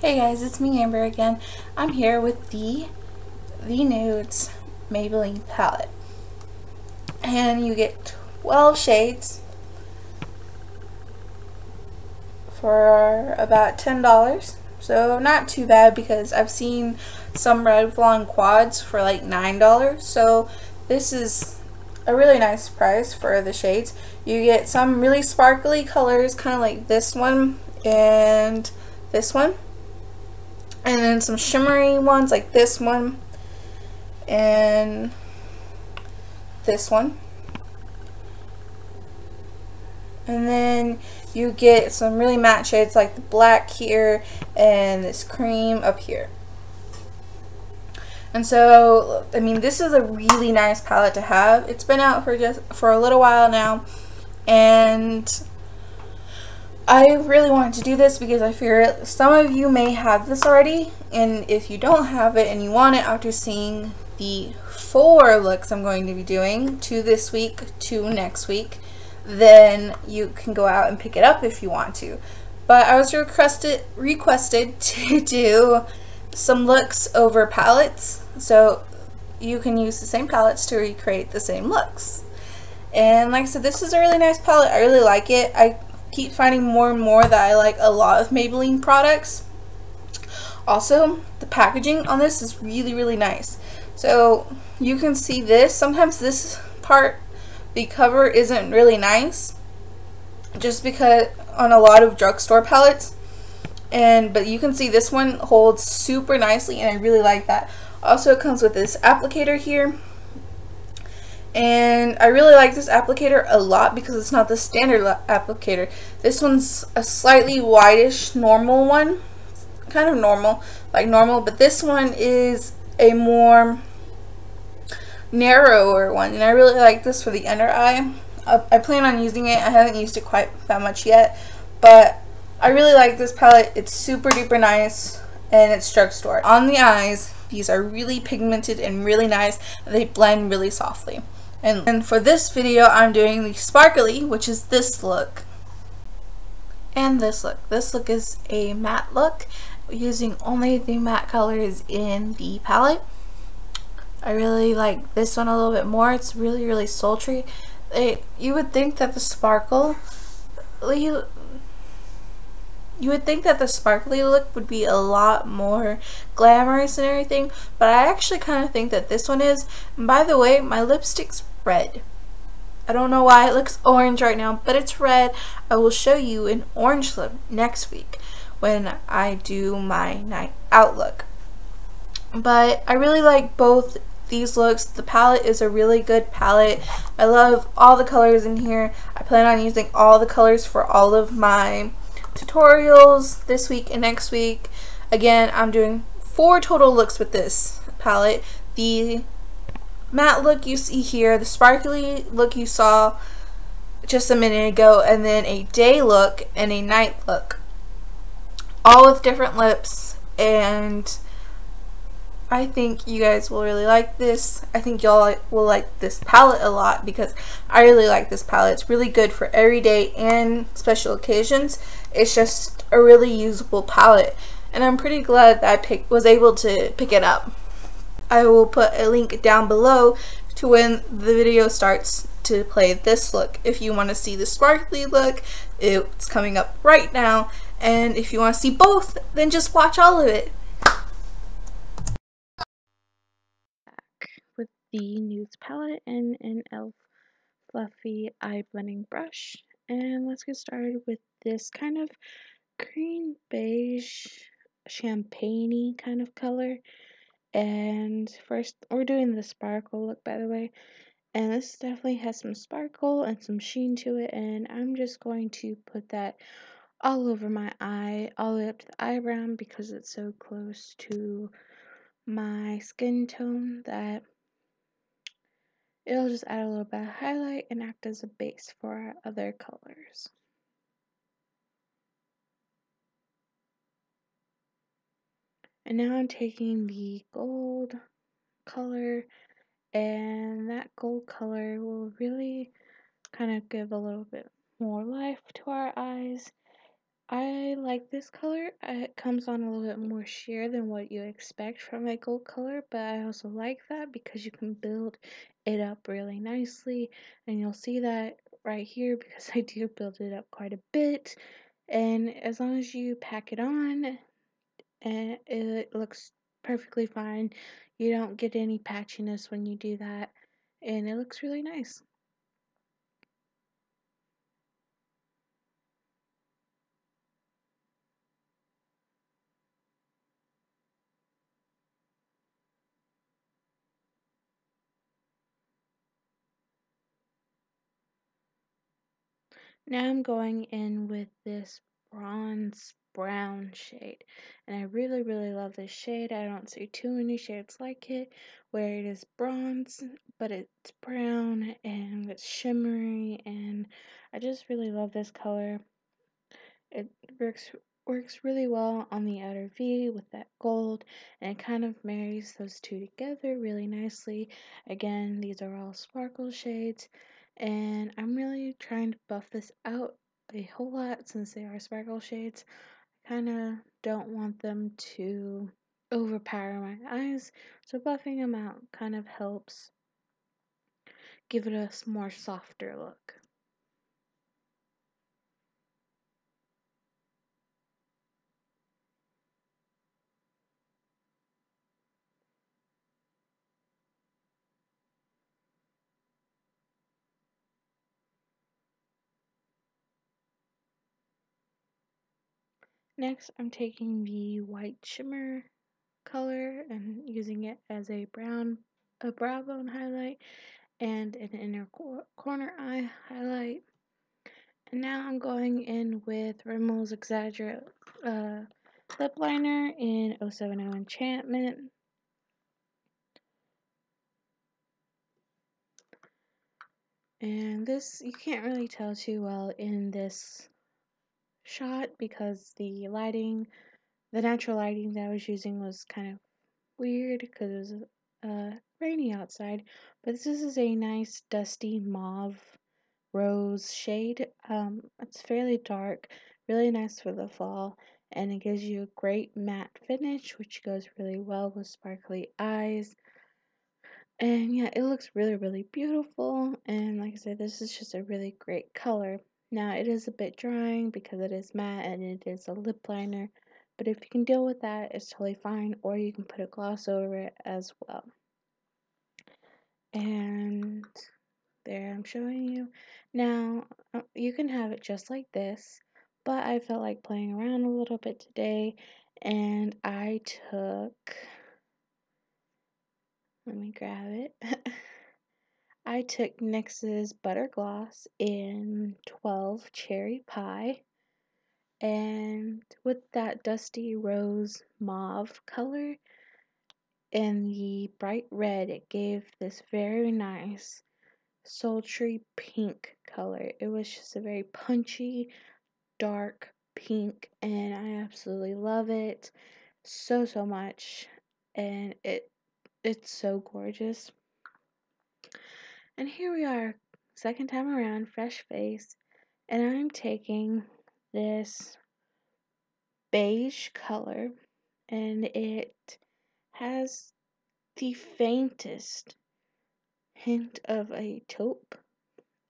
Hey guys, it's me Amber again. I'm here with the Nudes Maybelline palette. And you get 12 shades for about $10. So not too bad because I've seen some Revlon quads for like $9. So this is a really nice price for the shades. You get some really sparkly colors, kind of like this one and this one. And then some shimmery ones like this one and this one. And then you get some really matte shades like the black here and this cream up here. And so, I mean, this is a really nice palette to have. It's been out for a little while now, and I really wanted to do this because I fear some of you may have this already, and if you don't have it and you want it after seeing the 4 looks I'm going to be doing, 2 this week, 2 next week, then you can go out and pick it up if you want to. But I was requested to do some looks over palettes, so you can use the same palettes to recreate the same looks. And like I said, this is a really nice palette. I really like it. I keep finding more and more that I like a lot of Maybelline products. Also, the packaging on this is really nice. So you can see this. Sometimes this part, the cover isn't really nice, just because on a lot of drugstore palettes. But you can see this one holds super nicely, and I really like that. Also, it comes with this applicator here. And I really like this applicator a lot because it's not the standard applicator. This one's a slightly whitish normal one. Kind of normal, like normal, but this one is a more narrower one. And I really like this for the under eye. I plan on using it. I haven't used it quite that much yet. But I really like this palette. It's super duper nice. And it's drugstore. On the eyes, these are really pigmented and really nice. They blend really softly. And for this video, I'm doing the sparkly, which is this look. And this look. This look is a matte look, using only the matte colors in the palette. I really like this one a little bit more. It's really sultry. You would think that the sparkle, you would think that the sparkly look would be a lot more glamorous and everything, but I actually kind of think that this one is. And by the way, my lipstick's red. I don't know why it looks orange right now, but it's red. I will show you an orange lip next week when I do my night out look. But I really like both these looks. The palette is a really good palette. I love all the colors in here. I plan on using all the colors for all of my tutorials this week and next week. Again, I'm doing 4 total looks with this palette. The matte look you see here, the sparkly look you saw just a minute ago, and then a day look and a night look, all with different lips. And I think you guys will really like this. I think y'all will like this palette a lot because I really like this palette. It's really good for everyday and special occasions. It's just a really usable palette, and I'm pretty glad that I was able to pick it up. I will put a link down below to when the video starts to play this look. If you want to see the sparkly look, it's coming up right now. And if you want to see both, then just watch all of it. With the Nudes palette and an e.l.f. fluffy eye blending brush. And let's get started with this kind of cream beige champagne-y kind of color. And first, we're doing the sparkle look, by the way. And this definitely has some sparkle and some sheen to it. And I'm just going to put that all over my eye, all the way up to the eyebrow, because it's so close to my skin tone that it'll just add a little bit of highlight and act as a base for our other colors. And now I'm taking the gold color, and that gold color will really kind of give a little bit more life to our eyes. I like this color. It comes on a little bit more sheer than what you expect from a gold color, but I also like that because you can build it up really nicely, and you'll see that right here because I do build it up quite a bit. And as long as you pack it on, and it looks perfectly fine. You don't get any patchiness when you do that, and it looks really nice. Now I'm going in with this bronze brown shade, and I really love this shade. I don't see too many shades like it where it is bronze but it's brown and it's shimmery, and I just really love this color. It works really well on the outer V with that gold, and it kind of marries those two together really nicely. Again, these are all sparkle shades, and I'm really trying to buff this out a whole lot since they are sparkle shades. I kind of don't want them to overpower my eyes, so buffing them out kind of helps give it a more softer look. Next, I'm taking the white shimmer color and using it as a brow bone highlight and an inner corner eye highlight. And now I'm going in with Rimmel's Exaggerate lip liner in 070 Enchantment. And this, you can't really tell too well in this shot because the natural lighting that I was using was kind of weird because it was rainy outside. But this is a nice dusty mauve rose shade. It's fairly dark, really nice for the fall, and it gives you a great matte finish, which goes really well with sparkly eyes. And yeah, it looks really beautiful. And like I said, this is just a really great color. Now, it is a bit drying because it is matte and it is a lip liner, but if you can deal with that, it's totally fine, or you can put a gloss over it as well. And there, I'm showing you. Now, you can have it just like this, but I felt like playing around a little bit today, and I took, let me grab it. I took NYX's Butter Gloss in 12 Cherry Pie, and with that dusty rose mauve color and the bright red, it gave this very nice sultry pink color. It was just a very punchy, dark pink, and I absolutely love it so much, and it's so gorgeous. And here we are, second time around, fresh face, and I'm taking this beige color, and it has the faintest hint of a taupe.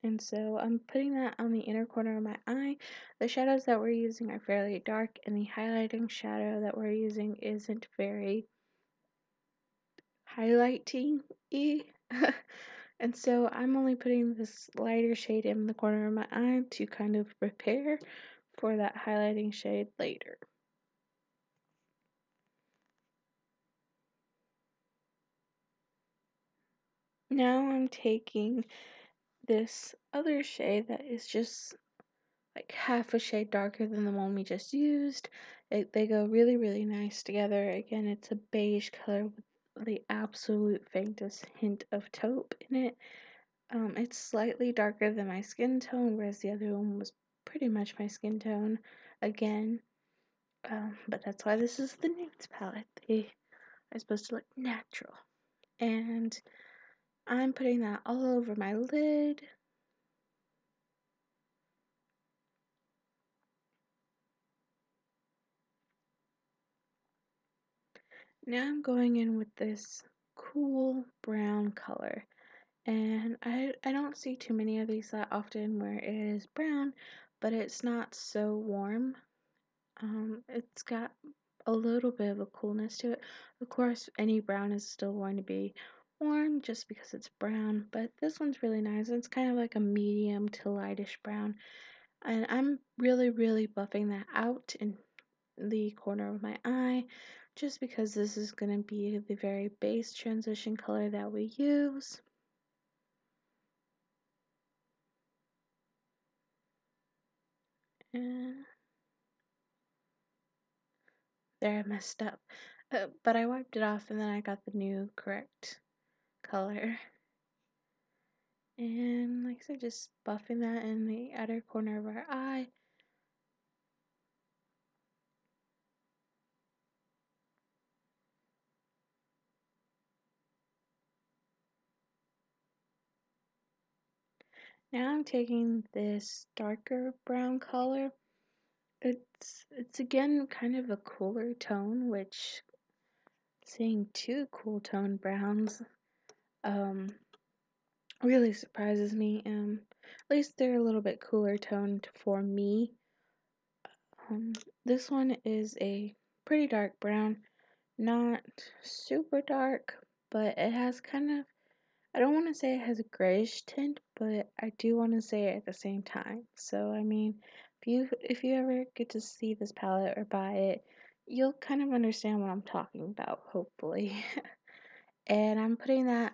And so I'm putting that on the inner corner of my eye. The shadows that we're using are fairly dark, and the highlighting shadow that we're using isn't very highlighting-y. And so I'm only putting this lighter shade in the corner of my eye to kind of prepare for that highlighting shade later. Now I'm taking this other shade that is just like half a shade darker than the one we just used. They go really nice together. Again, it's a beige color with the absolute faintest hint of taupe in it. It's slightly darker than my skin tone, whereas the other one was pretty much my skin tone again. But that's why this is the Nudes palette. They are supposed to look natural. And I'm putting that all over my lid. Now I'm going in with this cool brown color. And I don't see too many of these that often where it is brown, but it's not so warm. It's got a little bit of a coolness to it. Of course, any brown is still going to be warm just because it's brown, but this one's really nice. It's kind of like a medium to lightish brown. And I'm really buffing that out in the corner of my eye just because this is going to be the very base transition color that we use. And there, I messed up. But I wiped it off and then I got the new correct color. And like I said, just buffing that in the outer corner of our eye. Now I'm taking this darker brown color. It's again kind of a cooler tone, which seeing two cool tone browns um really surprises me. At least they're a little bit cooler toned for me. This one is a pretty dark brown, not super dark, but it has kind of, I don't want to say it has a grayish tint, but I do want to say it at the same time. So I mean, if you ever get to see this palette or buy it, you'll kind of understand what I'm talking about, hopefully. And I'm putting that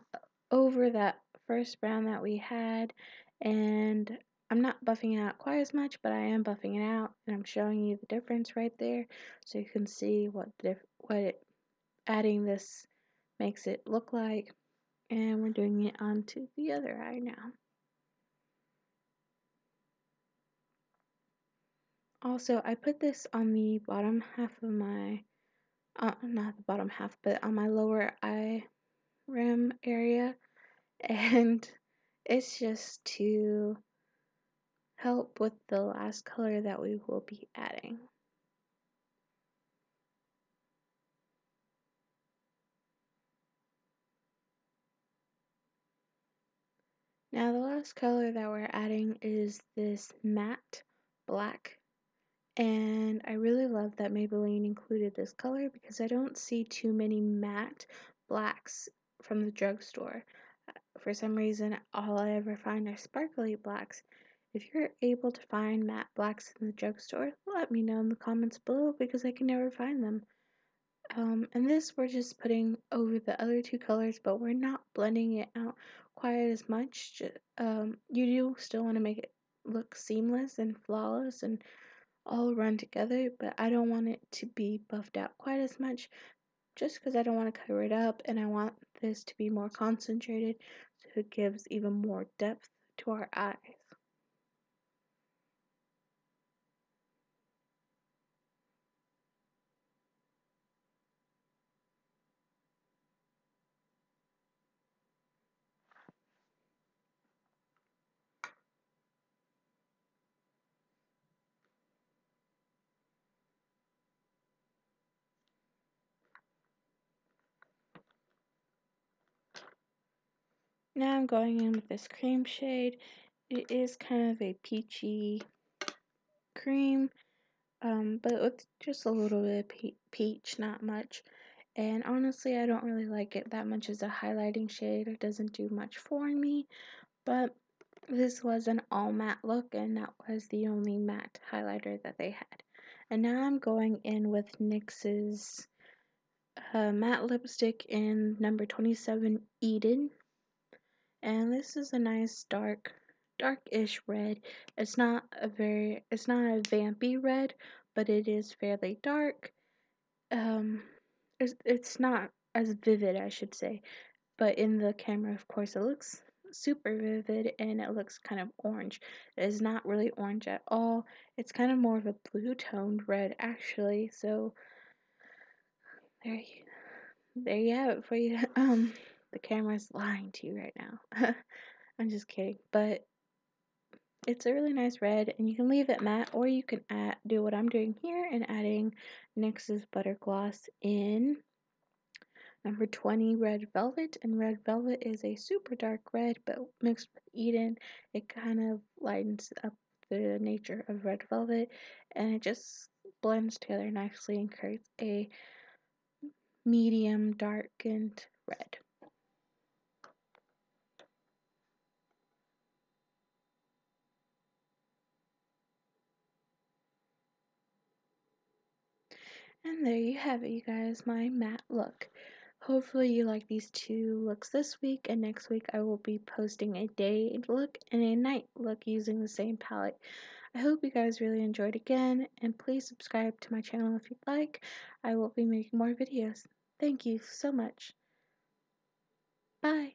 over that first brown that we had, and I'm not buffing it out quite as much, but I am buffing it out, and I'm showing you the difference right there so you can see adding this makes it look like. And we're doing it onto the other eye now. Also, I put this on the bottom half of my, not the bottom half, but on my lower eye rim area, and it's just to help with the last color that we will be adding. Now the last color that we're adding is this matte black, and I really love that Maybelline included this color because I don't see too many matte blacks from the drugstore. For some reason, all I ever find are sparkly blacks. If you're able to find matte blacks in the drugstore, let me know in the comments below because I can never find them. And this we're just putting over the other two colors, but we're not blending it out quite as much. You do still want to make it look seamless and flawless and all run together, but I don't want it to be buffed out quite as much just because I don't want to cover it up and I want this to be more concentrated so it gives even more depth to our eyes. Now I'm going in with this cream shade. It is kind of a peachy cream, but with just a little bit of peach, not much. And honestly, I don't really like it that much as a highlighting shade. It doesn't do much for me, but this was an all matte look, and that was the only matte highlighter that they had. And now I'm going in with NYX's matte lipstick in number 27 Eden. And this is a nice darkish red. It's not a vampy red, but it is fairly dark. It's not as vivid, I should say, but in the camera, of course, it looks super vivid and it looks kind of orange. It is not really orange at all. It's kind of more of a blue toned red, actually. So there you have it for you. The camera's lying to you right now. I'm just kidding, but it's a really nice red, and you can leave it matte, or you can do what I'm doing here and adding NYX's Butter Gloss in. Number 20, Red Velvet. And Red Velvet is a super dark red, but mixed with Eden, it kind of lightens up the nature of Red Velvet, and it just blends together nicely and creates a medium darkened red. And there you have it, you guys, my matte look. Hopefully you like these two looks this week, and next week I will be posting a day look and a night look using the same palette. I hope you guys really enjoyed again, and please subscribe to my channel if you'd like. I will be making more videos. Thank you so much. Bye.